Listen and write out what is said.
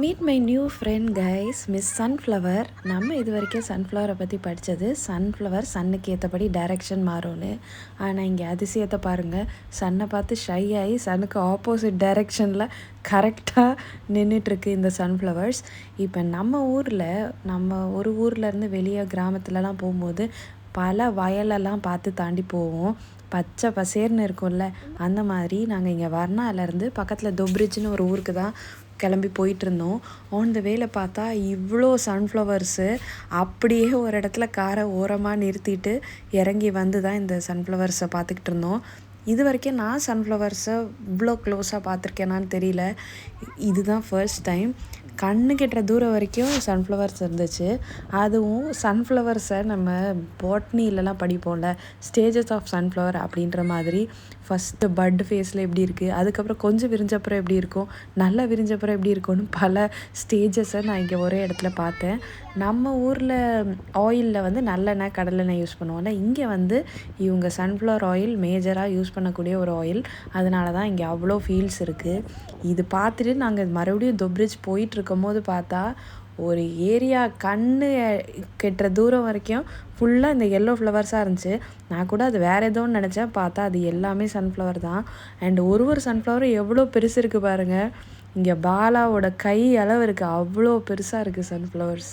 Meet my new friend guys, miss sunflower. நம்ம இது வரைக்கும் சன்ஃப்ளவரை பற்றி படித்தது சன்ஃப்ளவர் சன்னுக்கு ஏற்றபடி டைரெக்ஷன் மாறும்னு. ஆனால் இங்கே அதிசயத்தை பாருங்கள், சன்னை பார்த்து ஷை ஆகி சன்னுக்கு ஆப்போசிட் டைரெக்ஷனில் கரெக்டாக நின்றுட்டுருக்கு இந்த சன்ஃப்ளவர்ஸ். இப்போ நம்ம ஒரு ஊர்லேருந்து வெளியே கிராமத்துலலாம் போகும்போது பல வயலெல்லாம் பார்த்து தாண்டி போவோம். பச்சை பசேர்னு இருக்கும்ல, அந்த மாதிரி நாங்கள் இங்கே வர்ணாலேருந்து பக்கத்தில் தொப்ரிட்ஜ்னு ஒரு ஊருக்கு தான் கிளம்பி போயிட்டுருந்தோம். ஆன் த வேல பார்த்தா இவ்வளோ சன்ஃப்ளவர்ஸு அப்படியே ஒரு இடத்துல காரை ஓரமாக நிறுத்திட்டு இறங்கி வந்து தான் இந்த சன்ஃப்ளவர்ஸை பார்த்துக்கிட்டு இருந்தோம். இது வரைக்கும் நான் சன்ஃப்ளவர்ஸை இவ்வளோ க்ளோஸாக பார்த்துருக்கேனான்னு தெரியல. இதுதான் ஃபர்ஸ்ட் டைம். கண்ணு கெட்டுற தூரம் வரைக்கும் சன்ஃப்ளவர்ஸ் இருந்துச்சு. அதுவும் சன்ஃப்ளவர்ஸை நம்ம பாட்னிலலாம் படிப்போம்ல, ஸ்டேஜஸ் ஆஃப் சன்ஃப்ளவர் அப்படின்ற மாதிரி ஃபஸ்ட்டு பட் ஃபேஸில் எப்படி இருக்குது, அதுக்கப்புறம் கொஞ்சம் விரிஞ்சப்புறம் எப்படி இருக்கும், நல்லா விரிஞ்சப்புறம் எப்படி இருக்கும்னு பல ஸ்டேஜஸை நான் இங்கே ஒரே இடத்துல பார்த்தேன். நம்ம ஊரில் ஆயிலில் வந்து நல்லெண்ணெய் கடலெண்ணெய் யூஸ் பண்ணுவோம்ல, இங்கே வந்து இவங்க சன்ஃப்ளவர் ஆயில் மேஜராக யூஸ் பண்ணக்கூடிய ஒரு ஆயில். அதனால தான் இங்கே அவ்வளோ ஃபீல்ஸ் இருக்குது. இது பார்த்துட்டு நாங்கள் மறுபடியும் தொப்ரிட்ஜ் போயிட்டுருக்கும் போது பார்த்தா ஒரு ஏரியா கண்ணு கெட்டுற தூரம் வரைக்கும் ஃபுல்லாக இந்த எல்லோ ஃப்ளவர்ஸாக இருந்துச்சு. நான் கூட அது வேறு எதோன்னு நினச்சேன், பார்த்தா அது எல்லாமே சன்ஃப்ளவர் தான். அண்ட் ஒரு சன்ஃப்ளவரும் எவ்வளோ பெருசு இருக்குது பாருங்கள். இங்கே பாலாவோட கை அளவு இருக்குது, அவ்வளோ பெருசாக இருக்குது சன்ஃப்ளவர்ஸ்.